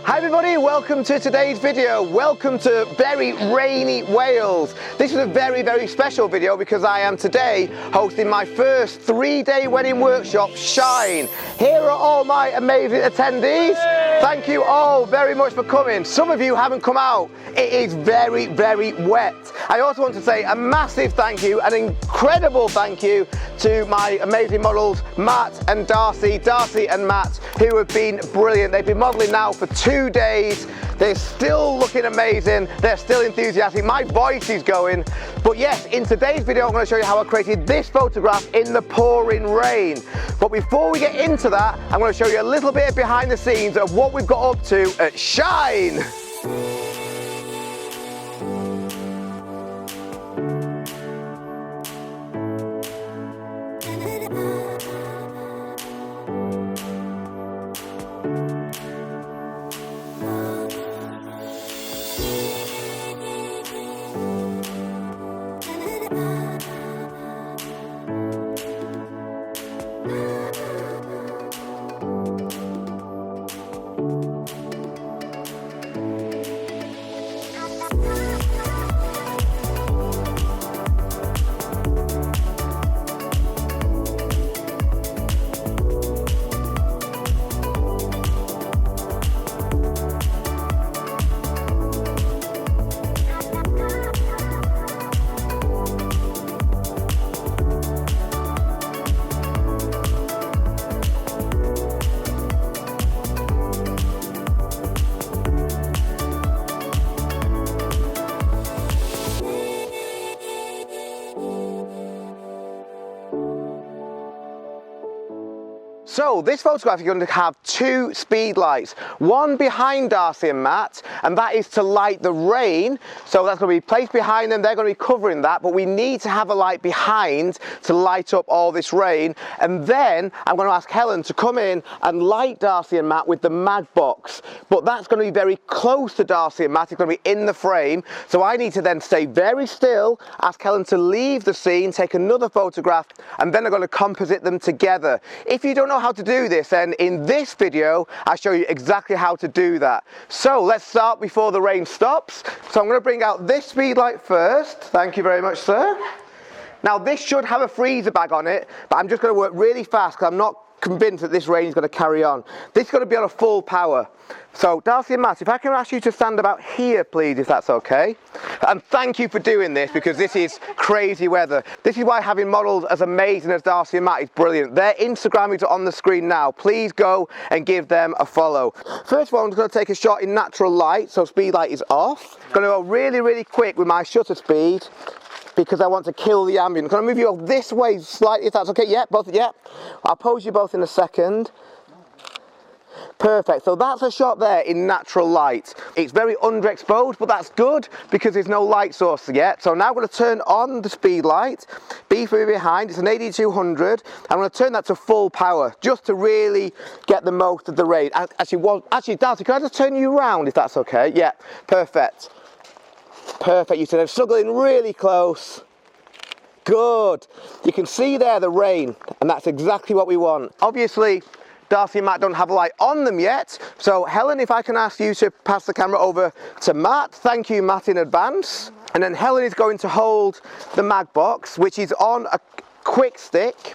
Hi everybody, welcome to today's video. Welcome to very rainy Wales. This is a very special video because I am today hosting my first 3-day wedding workshop, Shine. Here are all my amazing attendees. Thank you all very much for coming. Some of you haven't come out. It is very wet. I also want to say a massive thank you, an incredible thank you to my amazing models, Matt and Darcie, Darcie and Matt, who have been brilliant. They've been modeling now for 2 days. They're still looking amazing. They're still enthusiastic. My voice is going. But yes, in today's video, I'm going to show you how I created this photograph in the pouring rain. But before we get into that, I'm going to show you a little bit behind the scenes of what we've got up to at Shine. So this photograph, you're going to have 2 speed lights, one behind Darcie and Matt, and that is to light the rain. So that's going to be placed behind them, they're going to be covering that, but we need to have a light behind to light up all this rain. And then I'm going to ask Helen to come in and light Darcie and Matt with the MagBox, but that's going to be very close to Darcie and Matt, it's going to be in the frame. So I need to then stay very still, ask Helen to leave the scene, take another photograph, and then I'm going to composite them together. If you don't know how to do this, then in this video I'll show you exactly how to do that. So let's start before the rain stops. So I'm going to bring out this speed light first. Thank you very much, sir. Now this should have a freezer bag on it, but I'm just going to work really fast because I'm not convinced that this rain is going to carry on. This is going to be on a full power. So Darcie and Matt, if I can ask you to stand about here please, if that's okay. And thank you for doing this because this is crazy weather. This is why having models as amazing as Darcie and Matt is brilliant. Their Instagram is on the screen now. Please go and give them a follow. First of all, I'm just going to take a shot in natural light, so speed light is off. I'm going to go really quick with my shutter speed because I want to kill the ambient. I'm going to move you this way slightly if that's okay. Yeah, both, yeah. I'll pose you both in a second. Perfect, so that's a shot there in natural light. It's very underexposed, but that's good because there's no light source yet. So now I'm going to turn on the speed light, B for me behind, it's an AD200. I'm going to turn that to full power just to really get the most of the rain. Actually, Darcie, can I just turn you around if that's okay? Yeah, perfect. Perfect, you said I'm struggling really close. Good. You can see there the rain, and that's exactly what we want. Obviously, Darcie and Matt don't have a light on them yet, so Helen, if I can ask you to pass the camera over to Matt. Thank you, Matt, in advance. And then Helen is going to hold the MagBox, which is on a quick stick,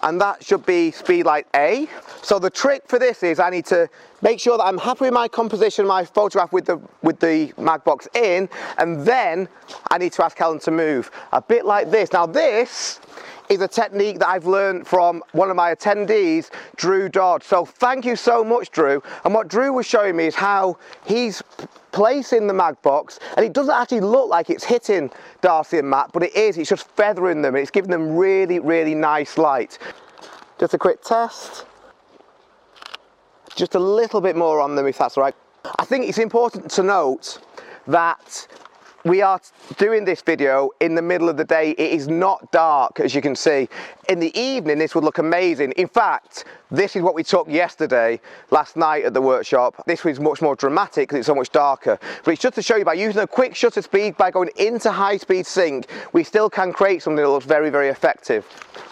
and that should be speed light A. So the trick for this is I need to make sure that I'm happy with my composition, my photograph with the MagBox in, and then I need to ask Helen to move a bit like this. Now this is a technique that I've learned from one of my attendees, Drew Dodd. So thank you so much, Drew. And what Drew was showing me is how he's placing the MagBox, and it doesn't actually look like it's hitting Darcie and Matt, but it is. It's just feathering them. It's giving them really nice light. Just a quick test. Just a little bit more on them, if that's all right. I think it's important to note that we are doing this video in the middle of the day. It is not dark, as you can see. In the evening, this would look amazing. In fact, This is what we took last night at the workshop. This was much more dramatic because it's so much darker. But it's just to show you, by using a quick shutter speed, by going into high speed sync, we still can create something that looks very, very effective.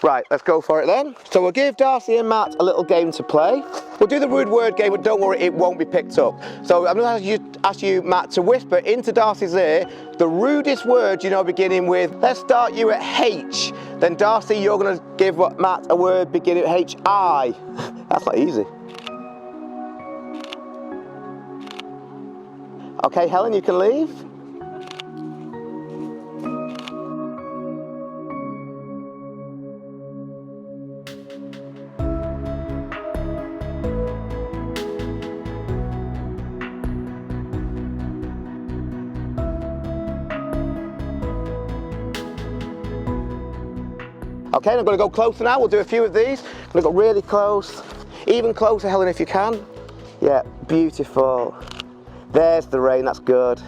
Right, let's go for it then. So we'll give Darcie and Matt a little game to play. We'll do the rude word game, but don't worry, it won't be picked up. So I'm going to ask you, Matt, to whisper into Darcie's ear the rudest word you know beginning with, let's start you at H. Then Darcie, you're going to give Matt a word beginning at H-I. That's not easy. Okay, Helen, you can leave. Okay, I'm going to go closer now. We'll do a few of these. I'm going to go really close. Even closer, Helen, if you can. Yeah, beautiful. There's the rain, that's good.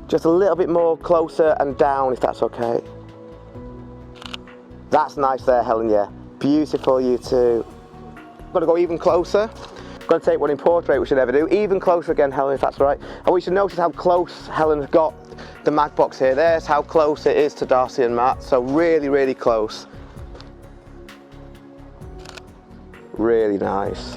Just a little bit more closer and down, if that's okay. That's nice there, Helen, yeah. Beautiful, you too. I'm going to go even closer. I'm going to take one in portrait, which I never do. Even closer again, Helen, if that's right. I want you to notice how close Helen has got the MagBox here. There's how close it is to Darcie and Matt. So really, really close. Really nice.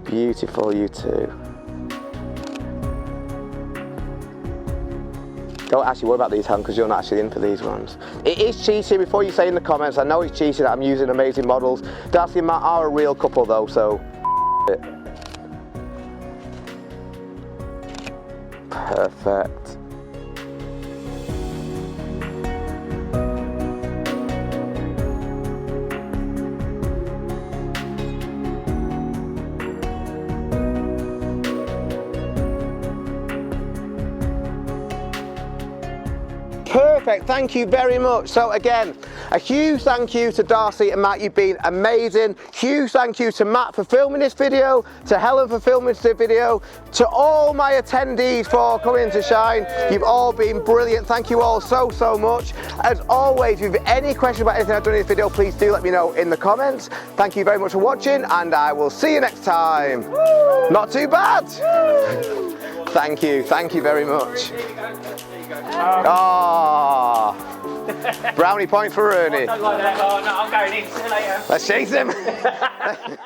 Beautiful, you too. Don't actually worry about these, Helen, because you're not actually in for these ones. It is cheating, before you say in the comments, I know it's cheating that I'm using amazing models. Darcie and Matt are a real couple though, so it. Perfect. Perfect, thank you very much. So again, a huge thank you to Darcie and Matt, you've been amazing. Huge thank you to Matt for filming this video, to Helen for filming this video, to all my attendees for coming to shine. You've all been brilliant, thank you all so much. As always, if you have any questions about anything I've done in this video, please do let me know in the comments. Thank you very much for watching, and I will see you next time. Woo! Not too bad. Thank you very much. Ah, brownie point for Ernie. I don't like that. Oh, no, I'm going in. See you later. Let's chase him.